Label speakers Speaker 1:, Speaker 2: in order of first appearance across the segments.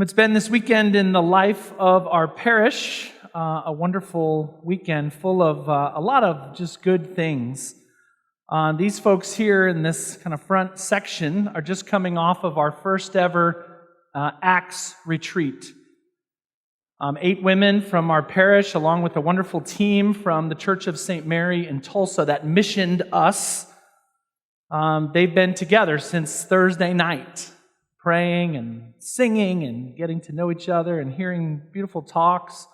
Speaker 1: It's been this weekend in the life of our parish, a wonderful weekend full of a lot of just good things. These folks here in this kind of front section are just coming off of our first ever Acts retreat. 8 women from our parish, along with a wonderful team from the Church of St. Mary in Tulsa that missioned us. They've been together since Thursday night, praying and singing and getting to know each other and hearing beautiful talks.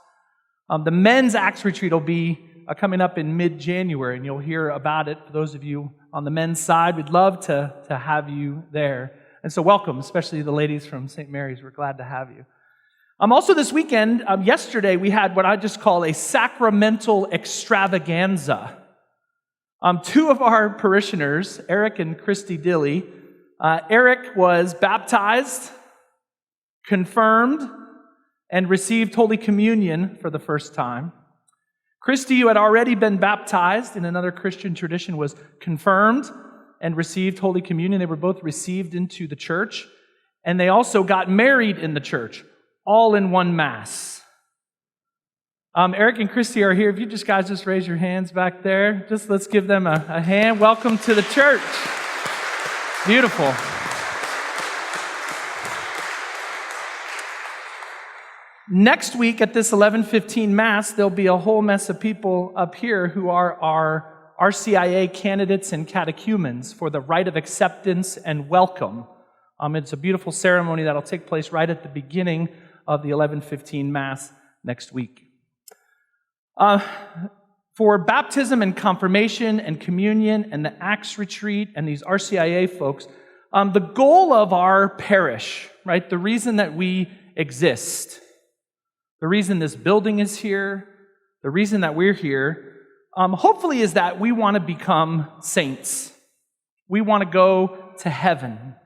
Speaker 1: The men's Acts retreat will be coming up in mid-January, and you'll hear about it. For those of you on the men's side, we'd love to have you there. And so welcome, especially the ladies from St. Mary's. We're glad to have you. Also this weekend, yesterday, we had what I just call a sacramental extravaganza. 2 of our parishioners, Eric and Christy Dilly, Eric was baptized, confirmed, and received Holy Communion for the first time. Christy, who had already been baptized in another Christian tradition, was confirmed and received Holy Communion. They were both received into the church, and they also got married in the church, all in one Mass. Eric and Christy are here. If you guys just raise your hands back there, let's give them a hand. Welcome to the church. Beautiful. Next week at this 11:15 Mass, there'll be a whole mess of people up here who are our RCIA candidates and catechumens for the rite of acceptance and welcome. It's a beautiful ceremony that'll take place right at the beginning of the 11:15 Mass next week. For baptism and confirmation and communion and the Acts retreat and these RCIA folks, the goal of our parish, right, the reason that we exist, the reason this building is here, the reason that we're here, hopefully is that we want to become saints. We want to go to heaven.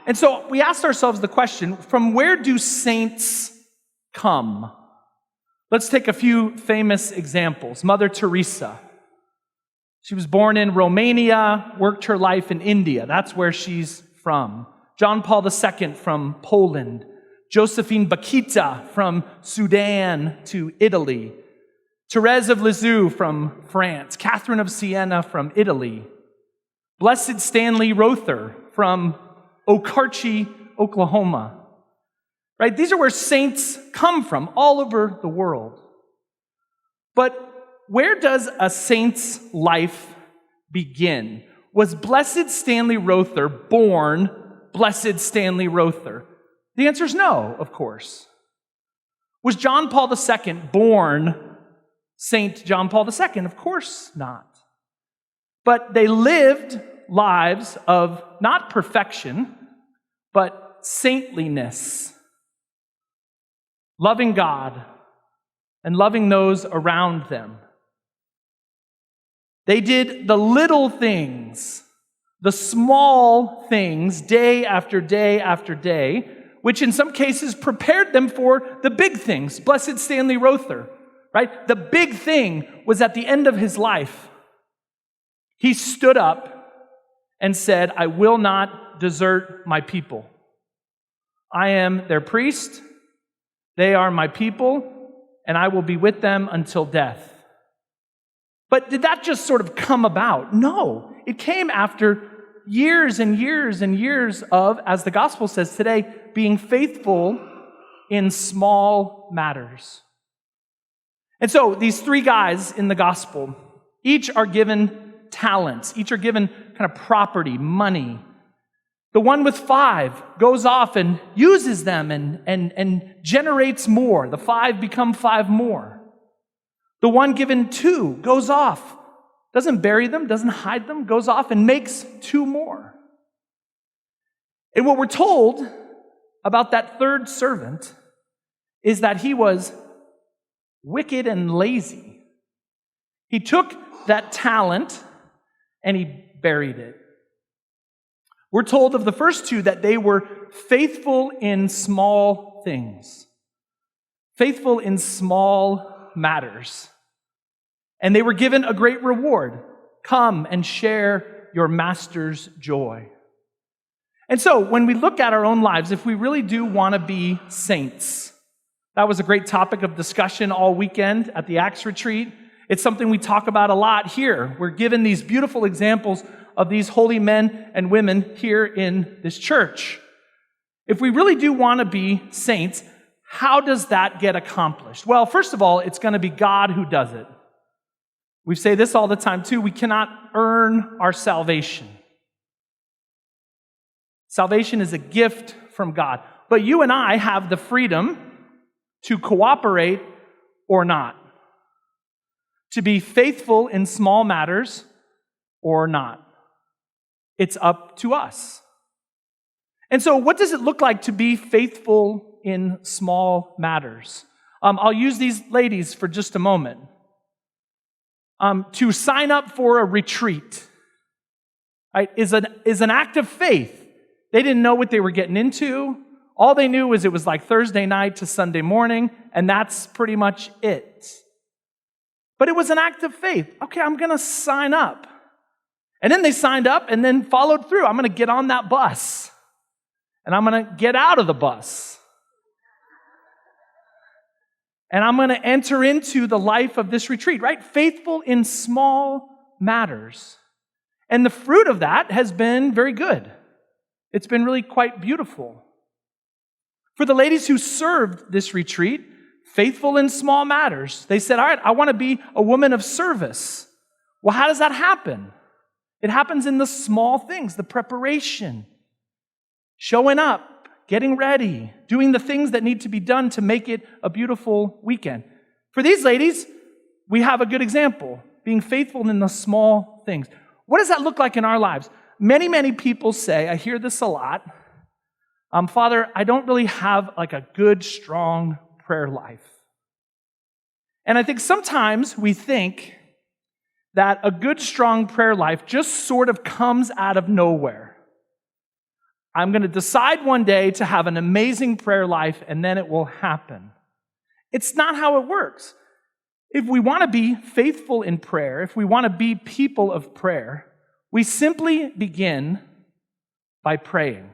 Speaker 1: And so we asked ourselves the question, from where do saints come? Let's take a few famous examples. Mother Teresa. She was born in Romania, worked her life in India. That's where she's from. John Paul II from Poland. Josephine Bakhita from Sudan to Italy. Therese of Lisieux from France. Catherine of Siena from Italy. Blessed Stanley Rother from Okarche, Oklahoma. Right? These are where saints come from, all over the world. But where does a saint's life begin? Was Blessed Stanley Rother born Blessed Stanley Rother? The answer is no, of course. Was John Paul II born Saint John Paul II? Of course not. But they lived lives of not perfection, but saintliness. Loving God and loving those around them. They did the little things, the small things, day after day after day, which in some cases prepared them for the big things. Blessed Stanley Rother, right? The big thing was at the end of his life. He stood up and said, I will not desert my people. I am their priest. They are my people, and I will be with them until death. But did that just sort of come about? No. It came after years and years and years of, as the gospel says today, being faithful in small matters. And so these 3 guys in the gospel, each are given talents. Each are given kind of property, money. The one with 5 goes off and uses them and generates more. The 5 become 5 more. The one given 2 goes off, doesn't bury them, doesn't hide them, goes off and makes 2 more. And what we're told about that 3rd servant is that he was wicked and lazy. He took that talent and he buried it. We're told of the first 2 that they were faithful in small things, faithful in small matters. And they were given a great reward. Come and share your master's joy. And so when we look at our own lives, if we really do want to be saints, that was a great topic of discussion all weekend at the Acts retreat. It's something we talk about a lot here. We're given these beautiful examples of these holy men and women here in this church. If we really do want to be saints, how does that get accomplished? Well, first of all, it's going to be God who does it. We say this all the time too. We cannot earn our salvation. Salvation is a gift from God. But you and I have the freedom to cooperate or not, to be faithful in small matters or not. It's up to us. And so what does it look like to be faithful in small matters? I'll use these ladies for just a moment. To sign up for a retreat, right, is an act of faith. They didn't know what they were getting into. All they knew was it was like Thursday night to Sunday morning, and that's pretty much it. But it was an act of faith. Okay, I'm going to sign up. And then they signed up and then followed through. I'm going to get on that bus. And I'm going to get out of the bus. And I'm going to enter into the life of this retreat, right? Faithful in small matters. And the fruit of that has been very good. It's been really quite beautiful. For the ladies who served this retreat, faithful in small matters, they said, all right, I want to be a woman of service. Well, how does that happen? It happens in the small things, the preparation, showing up, getting ready, doing the things that need to be done to make it a beautiful weekend. For these ladies, we have a good example, being faithful in the small things. What does that look like in our lives? Many, many people say, I hear this a lot, Father, I don't really have like a good, strong prayer life. And I think sometimes we think that a good, strong prayer life just sort of comes out of nowhere. I'm going to decide one day to have an amazing prayer life, and then it will happen. It's not how it works. If we want to be faithful in prayer, if we want to be people of prayer, we simply begin by praying.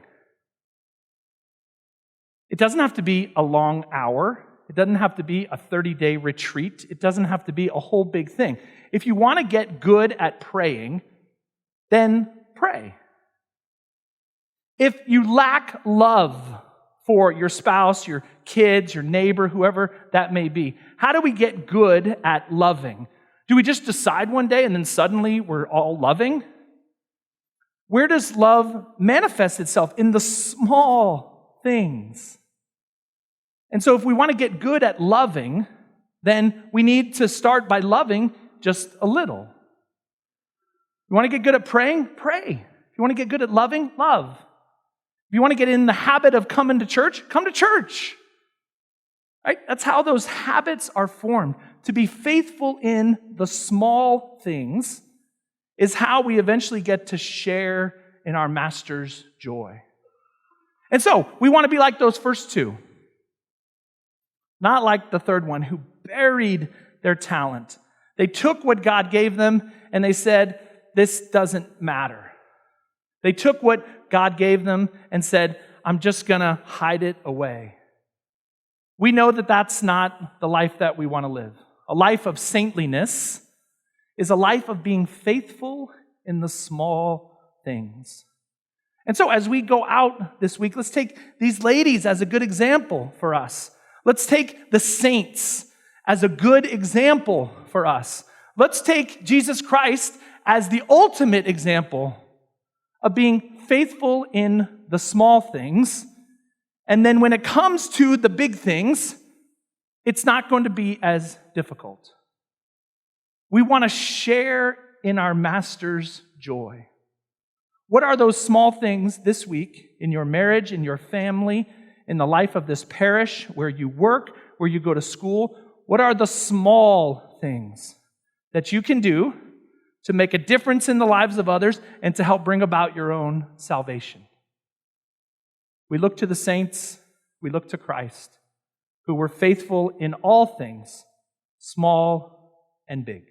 Speaker 1: It doesn't have to be a long hour. It doesn't have to be a 30-day retreat. It doesn't have to be a whole big thing. If you want to get good at praying, then pray. If you lack love for your spouse, your kids, your neighbor, whoever that may be, how do we get good at loving? Do we just decide one day and then suddenly we're all loving? Where does love manifest itself? In the small things. And so if we want to get good at loving, then we need to start by loving just a little. You want to get good at praying? Pray. If you want to get good at loving? Love. If you want to get in the habit of coming to church? Come to church. Right? That's how those habits are formed. To be faithful in the small things is how we eventually get to share in our Master's joy. And so, we want to be like those first two. Not like the third one who buried their talent. They took what God gave them and they said, this doesn't matter. They took what God gave them and said, I'm just going to hide it away. We know that that's not the life that we want to live. A life of saintliness is a life of being faithful in the small things. And so as we go out this week, let's take these ladies as a good example for us. Let's take the saints as a good example for us. Let's take Jesus Christ as the ultimate example of being faithful in the small things. And then when it comes to the big things, it's not going to be as difficult. We want to share in our Master's joy. What are those small things this week in your marriage, in your family, in the life of this parish, where you work, where you go to school? What are the small things that you can do to make a difference in the lives of others and to help bring about your own salvation? We look to the saints, we look to Christ, who were faithful in all things, small and big.